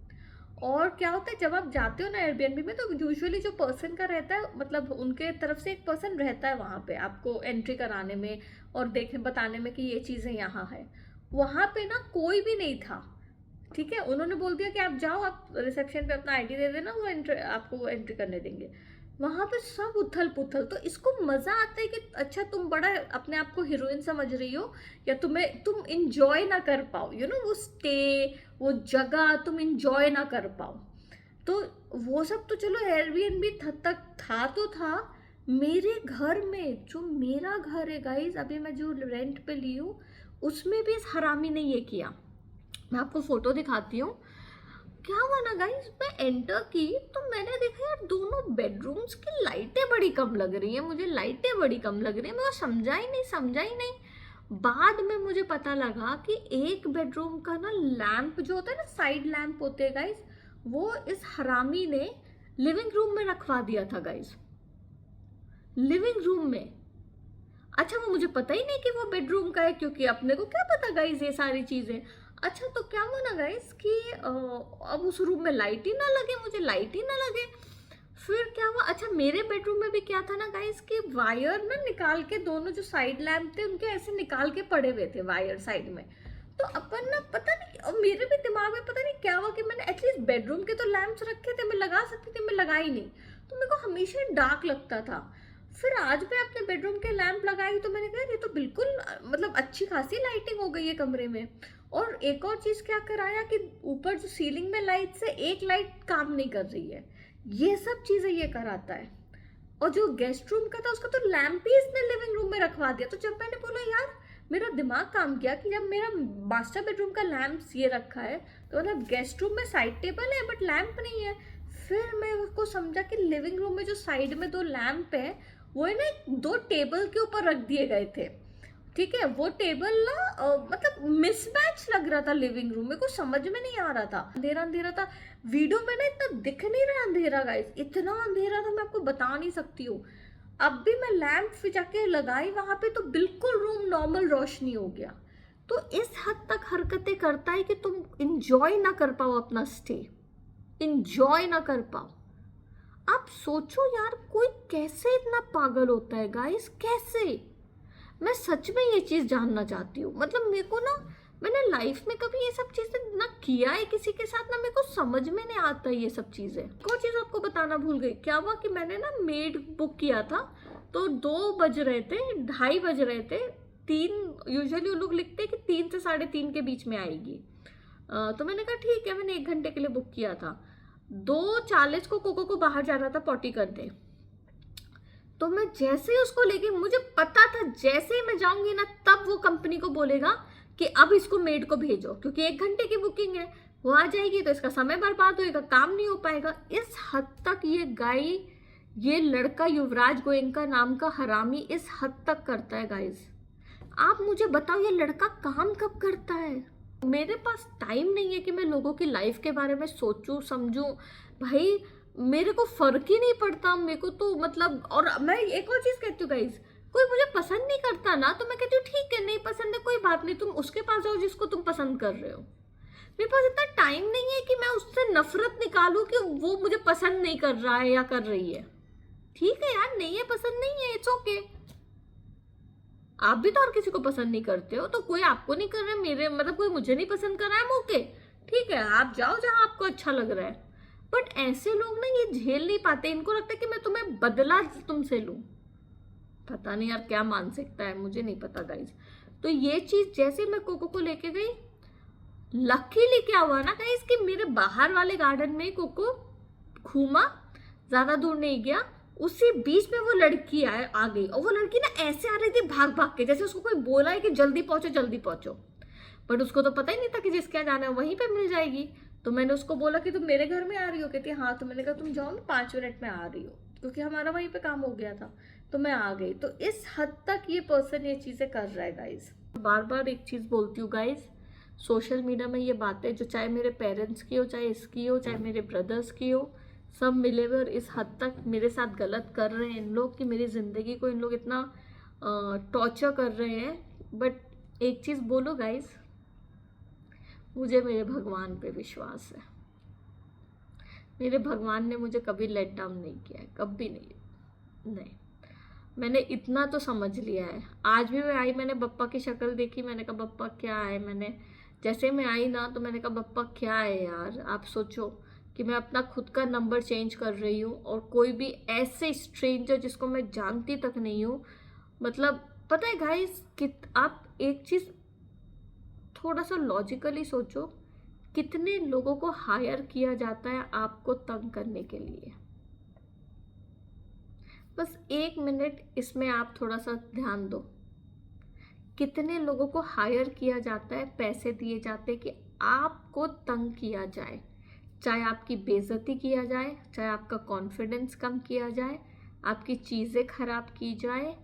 A: और क्या होता है जब आप जाते हो ना एयरबीएनबी में, तो यूजुअली जो पर्सन का रहता है, मतलब उनके तरफ से एक पर्सन रहता है वहाँ पे आपको एंट्री कराने में और देखने बताने में कि ये चीज़ें यहाँ है। वहाँ पे ना कोई भी नहीं था, ठीक है। उन्होंने बोल दिया कि आप जाओ, आप रिसेप्शन पे अपना आईडी दे देना, वो आपको एंट्री करने देंगे। वहाँ पे सब उथल पुथल। तो इसको मजा आता है कि अच्छा तुम बड़ा अपने आप को हीरोइन समझ रही हो, या तुम इंजॉय ना कर पाओ, वो स्टे, वो जगह तुम इंजॉय ना कर पाओ। तो वो सब तो चलो एयरबीएनबी तक था तो था। मेरे घर में, जो मेरा घर है गाइस, अभी मैं जो रेंट पे ली हूँ, उसमें भी इस हरामी ने ये किया। मैं आपको फोटो दिखाती हूँ। क्या हुआ ना गाइस, मैं एंटर की तो मैंने देखा यार दोनों बेडरूम्स की लाइटें बड़ी कम लग रही है, मुझे लाइटें बड़ी कम लग रही है। मैं समझा ही नहीं। बाद में मुझे पता लगा कि एक बेडरूम का ना लैंप जो होता है ना, साइड लैंप होते हैं गाइस, वो इस हरामी ने लिविंग रूम में रखवा दिया था गाइस, लिविंग रूम में। अच्छा, वो मुझे पता ही नहीं कि वो बेडरूम का है, क्योंकि अपने को क्या पता गाइस ये सारी चीजें। अच्छा, तो क्या हुआ ना गाइस कि अब उस रूम में लाइट ही ना लगे, मुझे लाइट ही ना लगे। फिर क्या हुआ, अच्छा मेरे बेडरूम में भी क्या था ना गाइस कि वायर ना निकाल के, दोनों जो साइड लैंप थे उनके ऐसे निकाल के पड़े हुए थे वायर साइड में। तो अपन ना पता नहीं, और मेरे भी दिमाग में पता नहीं क्या हुआ कि मैंने एटलीस्ट बेडरूम के तो लैंप्स रखे थे, मैं लगा सकती थी, मैं लगाई नहीं। तो मेरे को हमेशा डार्क लगता था। फिर आज मैं अपने बेडरूम के लैंप लगाई तो मैंने कहा ये तो बिल्कुल मतलब अच्छी खासी लाइटिंग हो गई है कमरे में। और एक और चीज क्या कराया कि ऊपर जो सीलिंग में लाइट से एक लाइट काम नहीं कर रही है, ये सब चीजें ये कराता है। और जो गेस्ट रूम का था उसका तो लैंप ही इसने लिविंग रूम में रखवा दिया। तो जब मैंने बोला यार, मेरा दिमाग काम किया कि जब मेरा मास्टर बेडरूम का लैंप ये रखा है, तो मतलब गेस्ट रूम में साइड टेबल है बट लैंप नहीं है। फिर मैं उसको समझा कि लिविंग रूम में जो साइड में दो लैंप है, वो है ना दो टेबल के ऊपर रख दिए गए थे, ठीक है। वो टेबल ना मतलब मिसमैच लग रहा था लिविंग रूम में, कुछ समझ में नहीं आ रहा था, अंधेरा अंधेरा था। वीडियो में ना इतना दिख नहीं रहा अंधेरा गाइस, इतना अंधेरा था मैं आपको बता नहीं सकती हूँ। अब भी मैं लैंप फिर जाके लगाई वहां पे तो बिल्कुल रूम नॉर्मल रोशनी हो गया। तो इस हद तक हरकतें करता है कि तुम इंजॉय ना कर पाओ अपना स्टे, इंजॉय ना कर पाओ। आप सोचो यार, कोई कैसे इतना पागल होता है गाइस, कैसे? मैं सच में ये चीज जानना चाहती हूँ। मतलब मेरे को ना, मैंने लाइफ में कभी ये सब चीजें ना किया है किसी के साथ, ना मेरे को समझ में नहीं आता ये सब चीजें। एक और चीज आपको बताना भूल गई। क्या हुआ कि मैंने ना मेड बुक किया था, तो 2 बज रहे थे, 2:30 बज रहे थे, 3 यूजुअली वो लोग लिखते हैं कि 3 से 3:30 के बीच में आएगी। तो मैंने कहा ठीक है, मैंने 1 घंटे के लिए बुक किया था। 2:40 को कोको को बाहर जाना था पॉटी करने। तो मैं जैसे ही उसको लेके, मुझे पता था जैसे ही मैं जाऊंगी ना, तब वो कंपनी को बोलेगा कि अब इसको मेड को भेजो, क्योंकि 1 घंटे की बुकिंग है, वो आ जाएगी तो इसका समय बर्बाद होएगा, काम नहीं हो पाएगा। इस हद तक ये लड़का युवराज गोयनका नाम का हरामी इस हद तक करता है गाइस। आप मुझे बताओ ये लड़का काम कब करता है? मेरे पास टाइम नहीं है कि मैं लोगों की लाइफ के बारे में सोचूं समझूं। भाई मेरे को फर्क ही नहीं पड़ता, मेरे को तो मतलब। और मैं एक और चीज कहती हूँ गाइस, कोई मुझे पसंद नहीं करता ना, तो मैं कहती हूँ ठीक है, नहीं पसंद है कोई बात नहीं, तुम उसके पास जाओ जिसको तुम पसंद कर रहे हो। मेरे पास इतना टाइम नहीं है कि मैं उससे नफरत निकालूं कि वो मुझे पसंद नहीं कर रहा है या कर रही है। ठीक है यार, नहीं है, पसंद नहीं है, इट्स ओके। आप भी तो और किसी को पसंद नहीं करते हो, तो कोई आपको नहीं कर रहा है, मेरे मतलब कोई मुझे नहीं पसंद कर रहा है, ओके ठीक है, आप जाओ जहां आपको अच्छा लग रहा है। बट ऐसे लोग ना ये झेल नहीं पाते, इनको लगता है कि मैं तुम्हें बदला तुमसे लूं। पता नहीं यार क्या मानसिकता है, मुझे नहीं पता गाइज। तो ये चीज जैसे मैं कोको को लेके गई, लकीली क्या हुआ ना गाइज कि मेरे बाहर वाले गार्डन में कोको घूमा, ज्यादा दूर नहीं गया, उसी बीच में वो लड़की आ गई, और वो लड़की ना ऐसे आ रही थी भाग भाग के, जैसे उसको कोई बोला है कि जल्दी पहुंचो जल्दी पहुंचो। बट उसको तो पता ही नहीं था कि जिसके यहाँ जाना है वहीं पे मिल जाएगी। तो मैंने उसको बोला कि तुम मेरे घर में आ रही हो? कहती हाँ। तो मैंने कहा तुम जाओ, मैं 5 मिनट में आ रही हूँ, क्योंकि हमारा वहीं पे काम हो गया था। तो मैं आ गई। तो इस हद तक ये पर्सन ये चीज़ें कर रहा है गाइज। बार बार एक चीज़ बोलती हूँ गाइज, सोशल मीडिया में ये बातें जो चाहे मेरे पेरेंट्स की हो, चाहे इसकी हो, चाहे मेरे ब्रदर्स की हो, सब मिले हुए और इस हद तक मेरे साथ गलत कर रहे हैं इन लोग कि मेरी ज़िंदगी को इन लोग इतना टॉर्चर कर रहे हैं। बट एक चीज़ बोलो गाइज, मुझे मेरे भगवान पे विश्वास है। मेरे भगवान ने मुझे कभी लेट डाउन नहीं किया है, कभी नहीं। मैंने इतना तो समझ लिया है। आज भी मैं आई, मैंने बप्पा की शक्ल देखी, मैंने कहा बप्पा क्या है। मैंने जैसे मैं आई ना तो मैंने कहा बप्पा क्या है यार। आप सोचो कि मैं अपना खुद का नंबर चेंज कर रही हूँ और कोई भी ऐसे स्ट्रेंजर जिसको मैं जानती तक नहीं हूँ, मतलब पता है गाइस कि आप एक चीज़ थोड़ा सा लॉजिकली सोचो, कितने लोगों को हायर किया जाता है आपको तंग करने के लिए। बस 1 मिनट इसमें आप थोड़ा सा ध्यान दो, कितने लोगों को हायर किया जाता है, पैसे दिए जाते हैं कि आपको तंग किया जाए, चाहे आपकी बेइज्जती किया जाए, चाहे आपका कॉन्फिडेंस कम किया जाए, आपकी चीज़ें खराब की जाए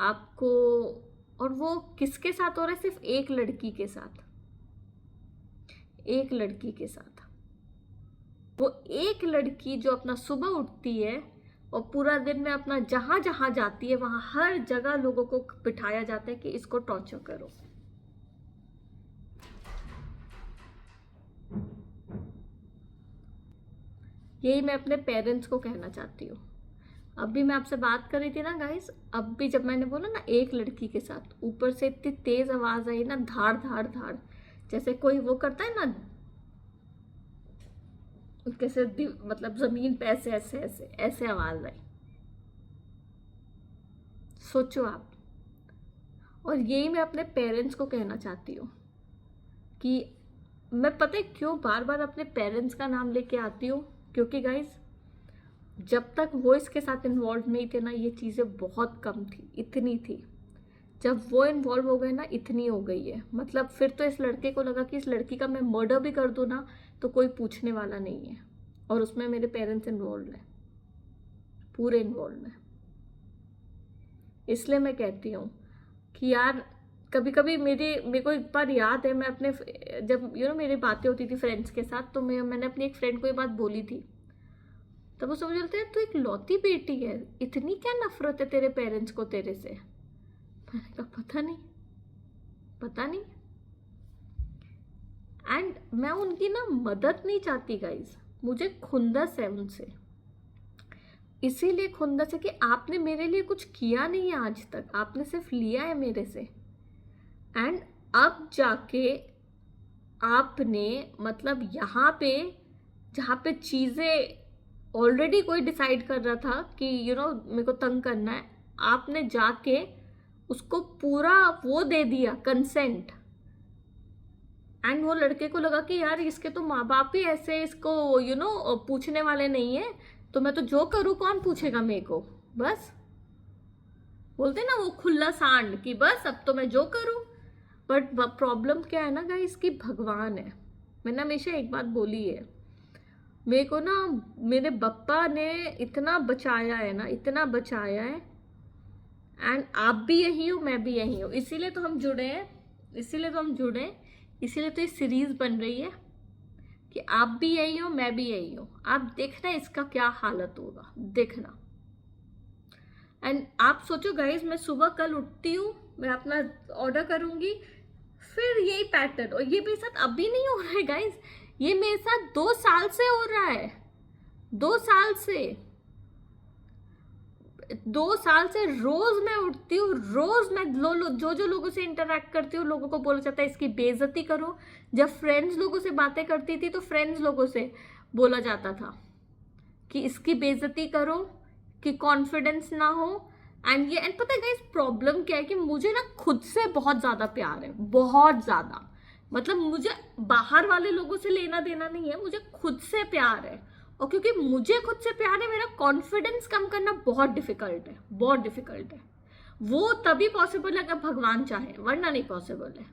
A: आपको। और वो किसके साथ हो रहा है? सिर्फ एक लड़की के साथ, एक लड़की के साथ। वो एक लड़की जो अपना सुबह उठती है और पूरा दिन में अपना जहां जहां जाती है वहां हर जगह लोगों को बिठाया जाता है कि इसको टॉर्चर करो। यही मैं अपने पेरेंट्स को कहना चाहती हूँ। अब भी मैं आपसे बात कर रही थी ना गाइस, अब भी जब मैंने बोला ना एक लड़की के साथ, ऊपर से इतनी तेज आवाज आई ना, धाड़ धाड़ धाड़, जैसे कोई वो करता है ना, कैसे मतलब जमीन पे ऐसे ऐसे ऐसे ऐसे आवाज आई। सोचो आप। और यही मैं अपने पेरेंट्स को कहना चाहती हूँ कि मैं पता है क्यों बार बार अपने पेरेंट्स का नाम लेके आती हूँ, क्योंकि गाइस जब तक वो इसके साथ इन्वॉल्व नहीं थे ना ये चीज़ें बहुत कम थी, इतनी थी। जब वो इन्वॉल्व हो गए ना इतनी हो गई है। मतलब फिर तो इस लड़के को लगा कि इस लड़की का मैं मर्डर भी कर दूँ ना तो कोई पूछने वाला नहीं है, और उसमें मेरे पेरेंट्स इन्वॉल्व हैं, पूरे इन्वॉल्व हैं। इसलिए मैं कहती हूँ कि यार कभी कभी मेरे को एक बार याद है, मैं अपने जब मेरी बातें होती थी फ्रेंड्स के साथ, तो मैंने अपनी एक फ्रेंड को ये बात बोली थी। तब वो समझ रहे थे तू एक लौती बेटी है, इतनी क्या नफरत है तेरे पेरेंट्स को तेरे से। मैंने कहा पता नहीं। एंड मैं उनकी ना मदद नहीं चाहती गाइज, मुझे खुंदस है उनसे। इसीलिए खुंदस है कि आपने मेरे लिए कुछ किया नहीं है आज तक, आपने सिर्फ लिया है मेरे से। एंड अब जाके आपने मतलब यहाँ पे जहाँ पे चीज़ें ऑलरेडी कोई डिसाइड कर रहा था कि मेरे को तंग करना है, आपने जाके उसको पूरा वो दे दिया कंसेंट। एंड वो लड़के को लगा कि यार इसके तो माँ बाप ही ऐसे इसको पूछने वाले नहीं है, तो मैं तो जो करूँ कौन पूछेगा मेरे को। बस बोलते ना वो खुला सांड कि बस अब तो मैं जो करूँ। बट प्रॉब्लम क्या है ना गाइस, कि भगवान है। मैंने हमेशा एक बात बोली है, मेरे को ना मेरे बप्पा ने इतना बचाया है ना, इतना बचाया है। एंड आप भी यही हो, मैं भी यही हूँ, इसीलिए तो हम जुड़े हैं, इसीलिए तो ये सीरीज बन रही है कि आप भी यही हो, मैं भी यही हूँ। आप देखना इसका क्या हालत होगा, देखना। एंड आप सोचो गाइज, मैं सुबह कल उठती हूँ, मैं अपना ऑर्डर करूँगी, फिर यही पैटर्न। और ये मेरे साथ अभी नहीं हो रहा है गाइज, ये मेरे साथ 2 साल से हो रहा है, 2 साल से रोज मैं उठती हूँ, रोज मैं जो लोगों से इंटरेक्ट करती हूँ लोगों को बोला जाता है इसकी बेइज्जती करो। जब फ्रेंड्स लोगों से बातें करती थी तो फ्रेंड्स लोगों से बोला जाता था कि इसकी बेइज्जती करो, कि कॉन्फिडेंस ना हो। एंड पता है गाइस प्रॉब्लम क्या है कि मुझे ना खुद से बहुत ज्यादा प्यार है, बहुत ज्यादा। मतलब मुझे बाहर वाले लोगों से लेना देना नहीं है, मुझे खुद से प्यार है। और क्योंकि मुझे खुद से प्यार है, मेरा कॉन्फिडेंस कम करना बहुत डिफिकल्ट है, बहुत डिफिकल्ट है। वो तभी पॉसिबल है अगर भगवान चाहे, वरना नहीं पॉसिबल है।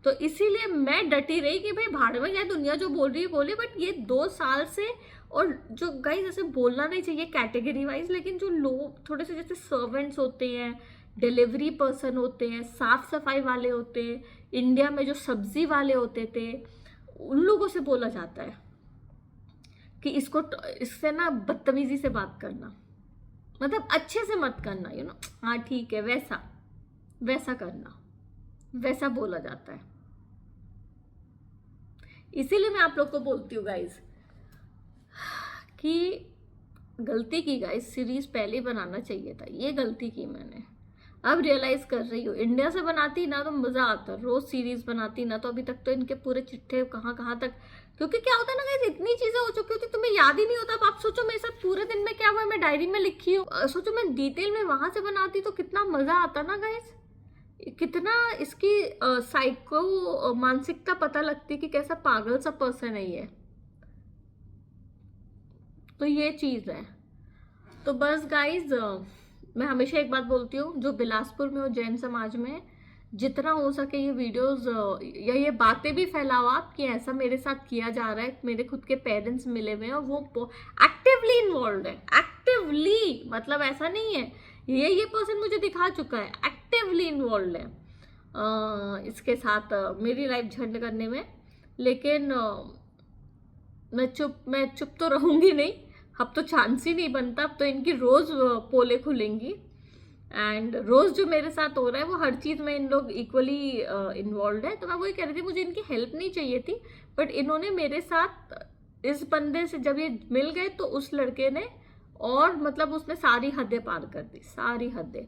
A: तो इसीलिए मैं डटी रही कि भाई भाड़ में जाए, दुनिया जो बोल रही है बोले, बट ये 2 साल से। और जो गाइस ऐसे बोलना नहीं चाहिए कैटेगरी वाइज, लेकिन जो लोग थोड़े से जैसे सर्वेंट्स होते हैं, डिलीवरी पर्सन होते हैं, साफ सफाई वाले होते हैं, इंडिया में जो सब्जी वाले होते थे, उन लोगों से बोला जाता है कि इससे ना बदतमीजी से बात करना, मतलब अच्छे से मत करना, यू नो, हाँ ठीक है, वैसा वैसा करना, वैसा बोला जाता है। इसीलिए मैं आप लोग को बोलती हूँ गाइज कि गलती की गाइज, सीरीज पहले बनाना चाहिए था, ये गलती की मैंने, अब रियलाइज कर रही हूँ। इंडिया से बनाती ना तो मजा आता, रोज सीरीज बनाती ना तो अभी तक तो इनके पूरे चिट्ठे कहाँ कहाँ तक, क्योंकि क्या होता है ना गाइस, इतनी चीजें हो चुकी होती तुम्हें याद ही नहीं होता। अब आप सोचो मेरे साथ पूरे दिन में क्या हुआ, मैं डायरी में लिखी हूँ, सोचो मैं डिटेल में वहां से बनाती तो कितना मजा आता ना गाइस, कितना इसकी साइको मानसिकता पता लगती कि कैसा पागल सा पर्सन है ये। तो ये चीज है। तो बस गाइज, मैं हमेशा एक बात बोलती हूँ, जो बिलासपुर में और जैन समाज में जितना हो सके ये वीडियोस या ये बातें भी फैलाओ आप कि ऐसा मेरे साथ किया जा रहा है, मेरे खुद के पेरेंट्स मिले हुए हैं और वो एक्टिवली इन्वॉल्व है, एक्टिवली, मतलब ऐसा नहीं है ये पर्सन मुझे दिखा चुका है, एक्टिवली इन्वॉल्व है इसके साथ मेरी लाइफ झंड करने में। लेकिन मैं चुप तो रहूंगी नहीं, अब तो चांस ही नहीं बनता, अब तो इनकी रोज पोले खुलेंगी। एंड रोज जो मेरे साथ हो रहा है वो हर चीज में इन लोग इक्वली इन्वॉल्व है। तो मैं वही कह रही थी, मुझे इनकी हेल्प नहीं चाहिए थी, बट इन्होंने मेरे साथ, इस बंदे से जब ये मिल गए तो उस लड़के ने, और मतलब उसने सारी हदें पार कर दी, सारी हदें।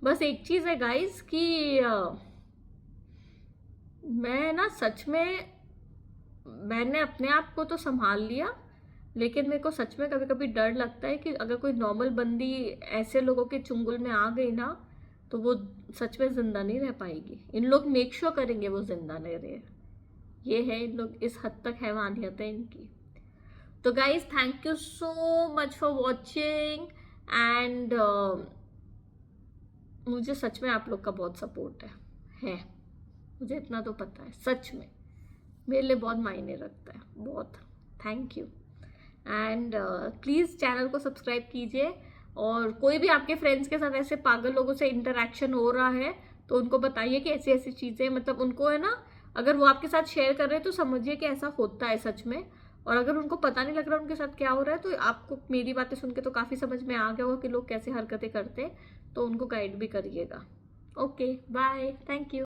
A: बस एक चीज है गाइस कि मैं ना सच में, मैंने अपने आप को तो संभाल लिया, लेकिन मेरे को सच में कभी कभी डर लगता है कि अगर कोई नॉर्मल बंदी ऐसे लोगों के चुंगल में आ गई ना तो वो सच में जिंदा नहीं रह पाएगी। इन लोग मेक श्योर करेंगे वो जिंदा नहीं रहे, ये है इन लोग, इस हद तक हैवानियत है इनकी। तो guys thank you so much for watching, and मुझे सच में आप लोग का बहुत सपोर्ट है, मुझे इतना तो पता है, सच में मेरे लिए बहुत मायने रखता है, बहुत। Thank you. And please channel को सब्सक्राइब कीजिए, और कोई भी आपके फ्रेंड्स के साथ ऐसे पागल लोगों से इंटरेक्शन हो रहा है तो उनको बताइए कि ऐसी ऐसी चीज़ें, मतलब उनको है ना, अगर वो आपके साथ शेयर कर रहे हैं तो समझिए कि ऐसा होता है सच में। और अगर उनको पता नहीं लग रहा उनके साथ क्या हो रहा है तो आपको मेरी बातें सुन के तो काफ़ी समझ में आ गया होगा कि लोग कैसे हरकतें करते हैं, तो उनको गाइड भी करिएगा। Okay bye, thank you.